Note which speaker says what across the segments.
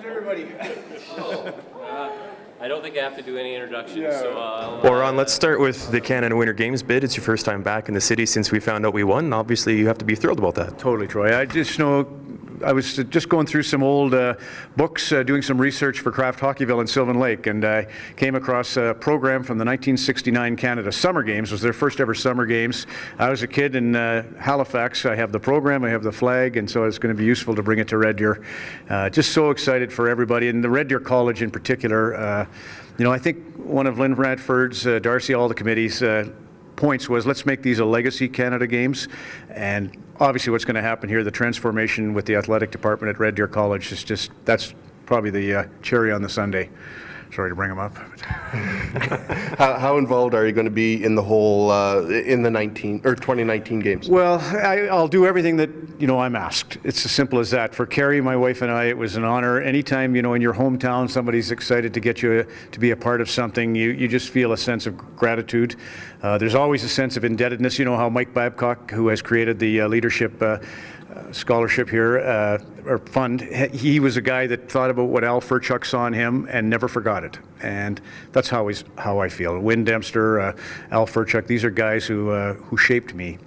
Speaker 1: How's everybody?
Speaker 2: I don't think I have to do any introductions.
Speaker 1: Yeah.
Speaker 2: So,
Speaker 3: Well, Ron, let's start with the Canada Winter Games bid. It's your first time back in the city since we found out we won. Obviously, you have to be thrilled about that.
Speaker 1: Totally, Troy. I just know I was just going through some old books, doing some research for Kraft Hockeyville in Sylvan Lake, and I came across a program from the 1969 Canada Summer Games. It was their first ever Summer Games. I was a kid in Halifax. I have the program, I have the flag, and so it's going to be useful to bring it to Red Deer. Just so excited for everybody, and the Red Deer College in particular. You know, I think one of Lynn Radford's, Darcy, all the committee's points was, let's make these a legacy Canada Games. And obviously what's going to happen here, the transformation with the athletic department at Red Deer College is just, that's probably the cherry on the sundae. Sorry to bring them up.
Speaker 4: How involved are you going to be in the whole in the 2019 games?
Speaker 1: Well, I'll do everything that I'm asked. It's as simple as that. For Carrie, my wife, and I, it was an honor. Anytime in your hometown somebody's excited to get you to be a part of something, you just feel a sense of gratitude. There's always a sense of indebtedness. You know how Mike Babcock, who has created the leadership scholarship here, or fund, he was a guy that thought about what Al Furchuk saw in him and never forgot it. And that's how I feel. Wynn Dempster, Al Furchuk, these are guys who shaped me.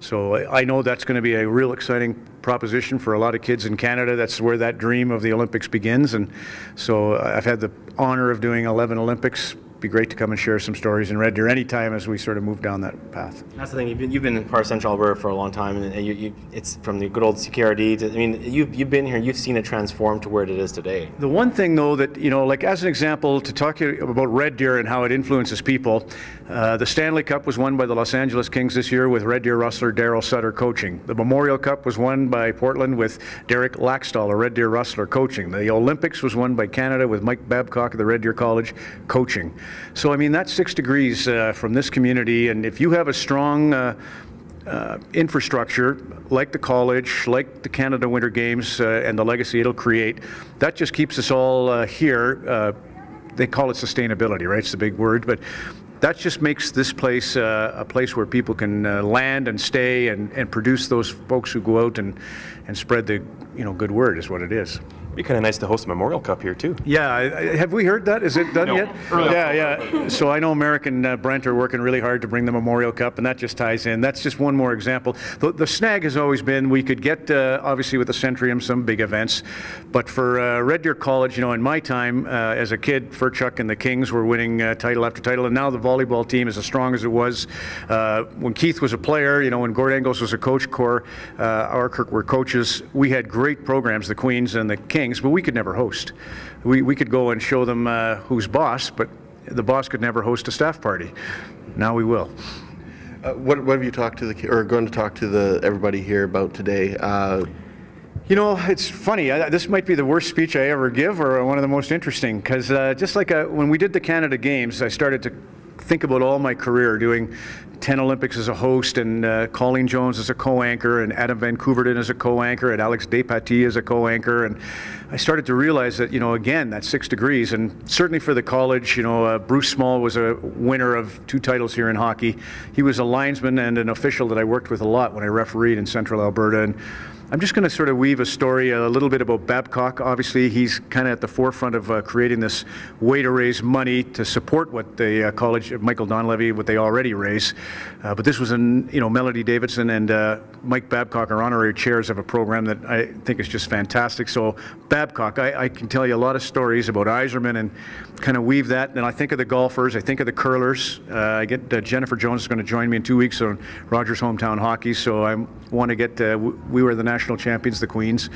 Speaker 1: So I know that's going to be a real exciting proposition for a lot of kids in Canada. That's where that dream of the Olympics begins. And so I've had the honor of doing 11 Olympics. Be great to come and share some stories in Red Deer anytime as we sort of move down that path.
Speaker 5: That's the thing. You've been in part of Central Alberta for a long time, and it's from the good old CKRD to, I mean, you've been here. You've seen it transform to where it is today.
Speaker 1: The one thing, though, that like as an example to talk about Red Deer and how it influences people, the Stanley Cup was won by the Los Angeles Kings this year with Red Deer Rustler Daryl Sutter coaching. The Memorial Cup was won by Portland with Derek Laxdal, a Red Deer Rustler, coaching. The Olympics was won by Canada with Mike Babcock of the Red Deer College coaching. So I mean, that's 6 degrees from this community, and if you have a strong infrastructure like the college, like the Canada Winter Games, and the legacy it'll create, that just keeps us all here. They call it sustainability, right? It's the big word, but that just makes this place a place where people can land and stay and produce those folks who go out and spread the good word is what it is.
Speaker 3: It'd be kind of nice to host a Memorial Cup here too.
Speaker 1: Yeah, have we heard that? Is it done yet? Yeah. So I know American Brent are working really hard to bring the Memorial Cup, and that just ties in. That's just one more example. The snag has always been we could get, obviously with the Centrium, some big events, but for Red Deer College, in my time as a kid, Furchuk and the Kings were winning title after title, and now the volleyball team is as strong as it was when Keith was a player, when Gord Engels was a coach, Cor Arkirk were coaches. We had great programs, the Queens and the Kings, but we could never host. We could go and show them who's boss, but the boss could never host a staff party. Now we will.
Speaker 4: What have you talked to going to talk to everybody here about today?
Speaker 1: It's funny. This might be the worst speech I ever give, or one of the most interesting, because just like when we did the Canada Games, I started to think about all my career doing 10 Olympics as a host, and Colleen Jones as a co-anchor, and Adam Van Couverden as a co-anchor, and Alex Despatie as a co-anchor, and I started to realize that, again, that's 6 degrees, and certainly for the college, Bruce Small was a winner of 2 titles here in hockey. He was a linesman and an official that I worked with a lot when I refereed in Central Alberta, and I'm just going to sort of weave a story a little bit about Babcock. Obviously, he's kind of at the forefront of creating this way to raise money to support what the college, Michael Donlevy, what they already raise. But this was Melody Davidson and Mike Babcock are honorary chairs of a program that I think is just fantastic. So Babcock, I can tell you a lot of stories about Iserman and kind of weave that. And I think of the golfers, I think of the curlers. I get Jennifer Jones is going to join me in 2 weeks on Rogers Hometown Hockey. So I want to get, we were the national champions, the Queens,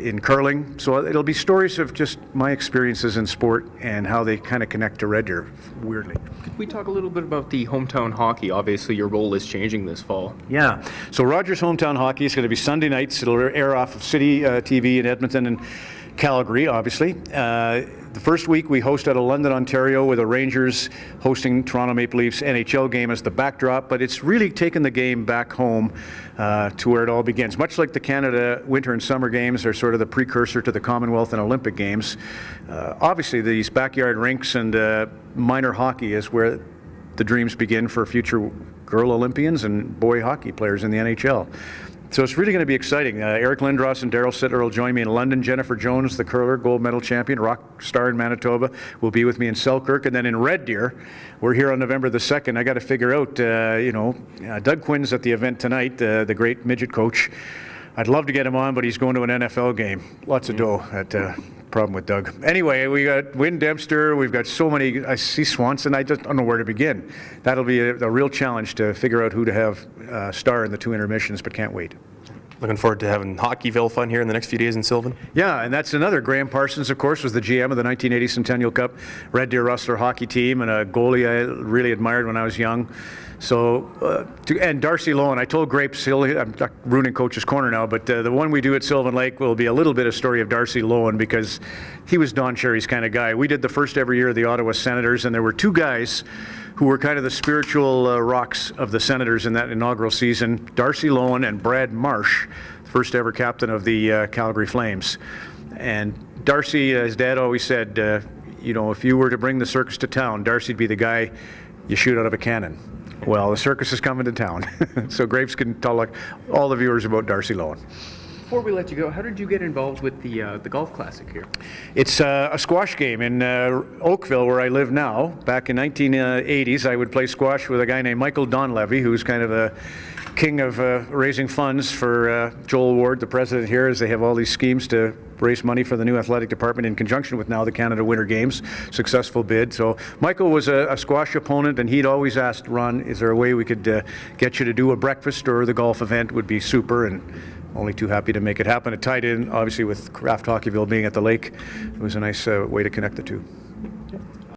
Speaker 1: in curling. So it'll be stories of just my experiences in sport and how they kind of connect to Red Deer, weirdly.
Speaker 6: Could we talk a little bit about the hometown hockey? Obviously, your role is changing this fall.
Speaker 1: Yeah. So Rogers Hometown Hockey is going to be Sunday nights. It'll air off of City TV in Edmonton and Calgary, obviously. The first week we host out of London, Ontario, with the Rangers hosting Toronto Maple Leafs NHL game as the backdrop, but it's really taken the game back home to where it all begins. Much like the Canada Winter and Summer Games are sort of the precursor to the Commonwealth and Olympic Games. Obviously, these backyard rinks and minor hockey is where the dreams begin for future girl Olympians and boy hockey players in the NHL. So it's really going to be exciting. Eric Lindros and Daryl Sittler will join me in London. Jennifer Jones, the curler, gold medal champion, rock star in Manitoba, will be with me in Selkirk. And then in Red Deer, we're here on November the 2nd. I got to figure out, Doug Quinn's at the event tonight, the great midget coach. I'd love to get him on, but he's going to an NFL game. Lots of dough. Problem with Doug. Anyway, we got Wynn Dempster. We've got so many. I see Swanson. I just don't know where to begin. That'll be a real challenge to figure out who to have star in the 2 intermissions, but can't wait.
Speaker 3: Looking forward to having Hockeyville fun here in the next few days in Sylvan.
Speaker 1: Yeah, and that's another. Graham Parsons, of course, was the GM of the 1980 Centennial Cup Red Deer Rustler hockey team, and a goalie I really admired when I was young. So, and Darcy Lohan, I told Grapes, I'm not ruining Coach's Corner now, but the one we do at Sylvan Lake will be a little bit of story of Darcy Lohan, because he was Don Cherry's kind of guy. We did the first every year of the Ottawa Senators, and there were 2 guys who were kind of the spiritual rocks of the Senators in that inaugural season, Darcy Lohan and Brad Marsh, first ever captain of the Calgary Flames. And Darcy, his dad always said, if you were to bring the circus to town, Darcy'd be the guy you shoot out of a cannon. Well, the circus is coming to town. So Graves can tell all the viewers about Darcy Lohan.
Speaker 6: Before we let you go, how did you get involved with the golf classic here?
Speaker 1: It's a squash game in Oakville, where I live now. Back in 1980s, I would play squash with a guy named Michael Donlevy, who's kind of a king of raising funds for Joel Ward, the president here, as they have all these schemes to raise money for the new athletic department in conjunction with now the Canada Winter Games. Successful bid. So Michael was a squash opponent, and he'd always asked, Ron, is there a way we could get you to do a breakfast, or the golf event would be super, and only too happy to make it happen. It tied in, obviously, with Kraft Hockeyville being at the lake. It was a nice way to connect the two.